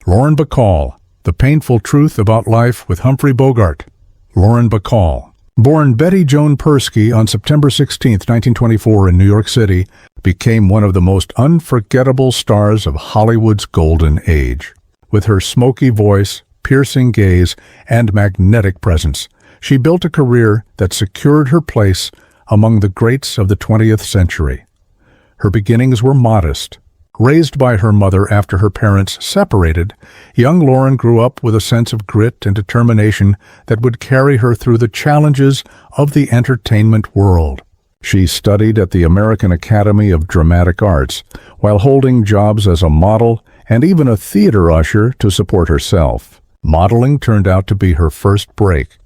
Lauren Bacall, The Painful Truth About Life with Humphrey Bogart. Lauren Bacall, born Betty Joan Persky on September 16, 1924 in New York City, became one of the most unforgettable stars of Hollywood's golden age. With her smoky voice, piercing gaze, and magnetic presence, she built a career that secured her place among the greats of the 20th century. Her beginnings were modest. Raised by her mother after her parents separated, young Lauren grew up with a sense of grit and determination that would carry her through the challenges of the entertainment world. She studied at the American Academy of Dramatic Arts, while holding jobs as a model and even a theater usher to support herself. Modeling turned out to be her first break.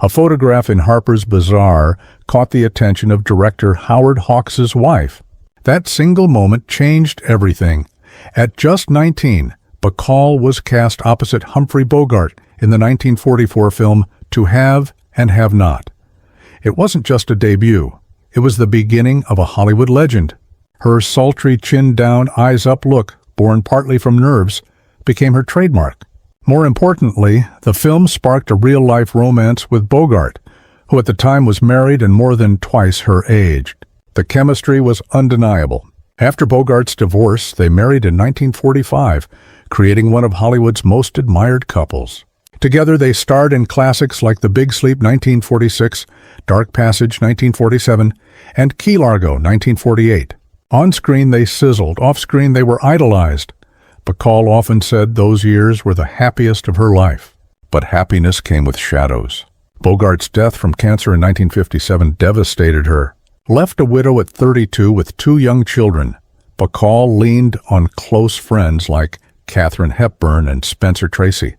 A photograph in Harper's Bazaar caught the attention of director Howard Hawks's wife. That single moment changed everything. At just 19, Bacall was cast opposite Humphrey Bogart in the 1944 film To Have and Have Not. It wasn't just a debut. It was the beginning of a Hollywood legend. Her sultry chin-down, eyes-up look, born partly from nerves, became her trademark. More importantly, the film sparked a real-life romance with Bogart, who at the time was married and more than twice her age. The chemistry was undeniable. After Bogart's divorce, they married in 1945, creating one of Hollywood's most admired couples. Together, they starred in classics like The Big Sleep 1946, Dark Passage 1947, and Key Largo 1948. On-screen, they sizzled. Off-screen, they were idolized. Bacall often said those years were the happiest of her life. But happiness came with shadows. Bogart's death from cancer in 1957 devastated her. Left a widow at 32 with 2 young children, Bacall leaned on close friends like Katharine Hepburn and Spencer Tracy.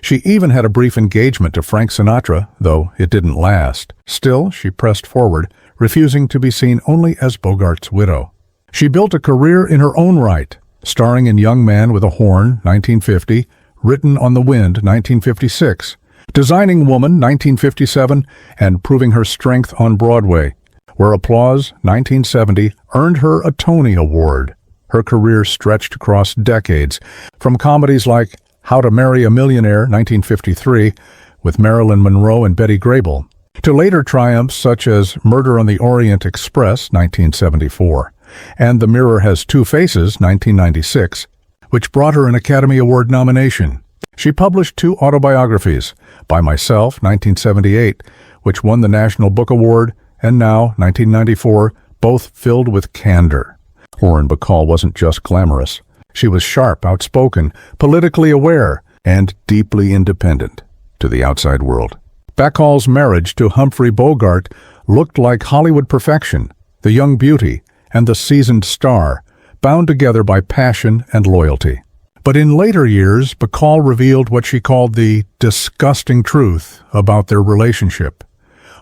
She even had a brief engagement to Frank Sinatra, though it didn't last. Still, she pressed forward, refusing to be seen only as Bogart's widow. She built a career in her own right, starring in Young Man with a Horn, 1950, Written on the Wind, 1956, Designing Woman, 1957, and Proving Her Strength on Broadway, where Applause, 1970, earned her a Tony Award. Her career stretched across decades, from comedies like How to Marry a Millionaire, 1953, with Marilyn Monroe and Betty Grable, to later triumphs such as Murder on the Orient Express, 1974, and The Mirror Has Two Faces, 1996, which brought her an Academy Award nomination. She published 2 autobiographies, By Myself, 1978, which won the National Book Award, and now, 1994, both filled with candor. Lauren Bacall wasn't just glamorous. She was sharp, outspoken, politically aware, and deeply independent to the outside world. Bacall's marriage to Humphrey Bogart looked like Hollywood perfection, the young beauty and the seasoned star, bound together by passion and loyalty. But in later years, Bacall revealed what she called the disgusting truth about their relationship.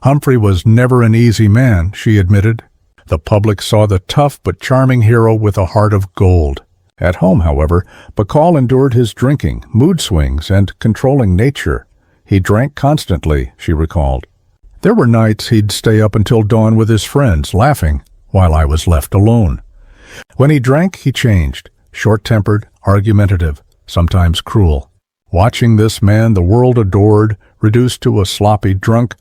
Humphrey was never an easy man, she admitted. The public saw the tough but charming hero with a heart of gold. At home, however, Bacall endured his drinking, mood swings, and controlling nature. He drank constantly, she recalled. There were nights he'd stay up until dawn with his friends, laughing, while I was left alone. When he drank, he changed, short-tempered, argumentative, sometimes cruel. Watching this man the world adored, reduced to a sloppy drunk,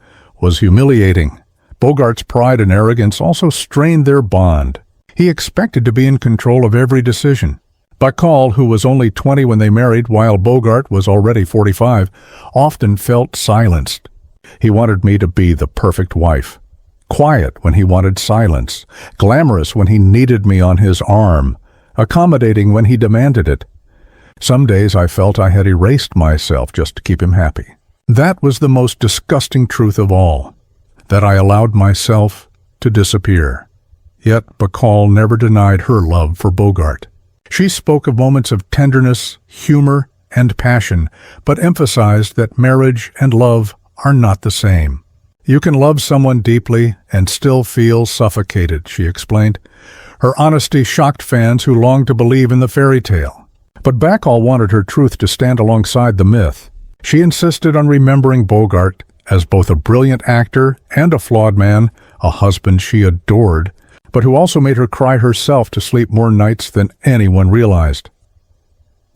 was humiliating. Bogart's pride and arrogance also strained their bond. He expected to be in control of every decision. Bacall, who was only 20 when they married while Bogart was already 45, often felt silenced. He wanted me to be the perfect wife. Quiet when he wanted silence. Glamorous when he needed me on his arm. Accommodating when he demanded it. Some days I felt I had erased myself just to keep him happy. That was the most disgusting truth of all, that I allowed myself to disappear. Yet Bacall never denied her love for Bogart. She spoke of moments of tenderness, humor, and passion, but emphasized that marriage and love are not the same. You can love someone deeply and still feel suffocated, she explained. Her honesty shocked fans who longed to believe in the fairy tale. But Bacall wanted her truth to stand alongside the myth. She insisted on remembering Bogart as both a brilliant actor and a flawed man, a husband she adored, but who also made her cry herself to sleep more nights than anyone realized.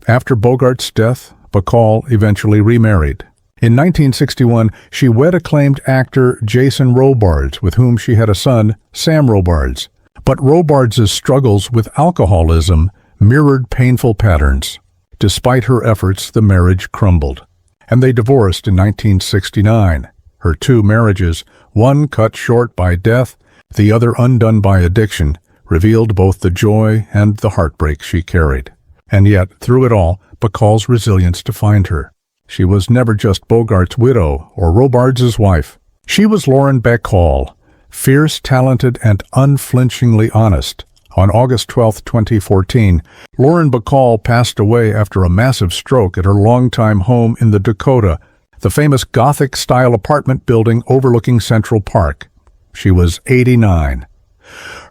After Bogart's death, Bacall eventually remarried. In 1961, she wed acclaimed actor Jason Robards, with whom she had a son, Sam Robards. But Robards' struggles with alcoholism mirrored painful patterns. Despite her efforts, the marriage crumbled, and they divorced in 1969. Her two marriages, one cut short by death, the other undone by addiction, revealed both the joy and the heartbreak she carried. And yet, through it all, Bacall's resilience defined her. She was never just Bogart's widow or Robards' wife. She was Lauren Bacall, fierce, talented, and unflinchingly honest. On August 12, 2014, Lauren Bacall passed away after a massive stroke at her longtime home in the Dakota, the famous Gothic-style apartment building overlooking Central Park. She was 89.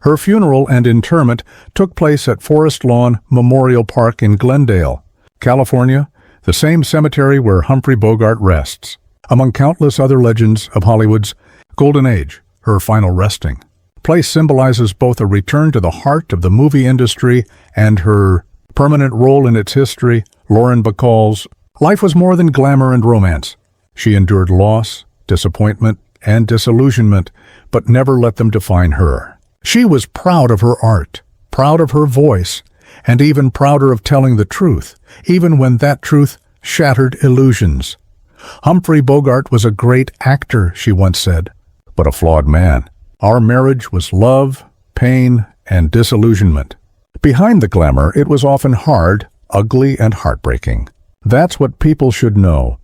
Her funeral and interment took place at Forest Lawn Memorial Park in Glendale, California, the same cemetery where Humphrey Bogart rests. Among countless other legends of Hollywood's golden age, her final resting place symbolizes both a return to the heart of the movie industry and her permanent role in its history. Lauren Bacall's life was more than glamour and romance. She endured loss, disappointment, and disillusionment, but never let them define her. She was proud of her art, proud of her voice, and even prouder of telling the truth, even when that truth shattered illusions. Humphrey Bogart was a great actor, she once said, but a flawed man. Our marriage was love, pain, and disillusionment. Behind the glamour, it was often hard, ugly, and heartbreaking. That's what people should know.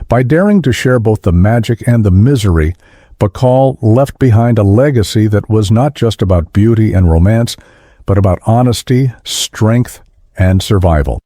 By daring to share both the magic and the misery, Bacall left behind a legacy that was not just about beauty and romance, but about honesty, strength, and survival.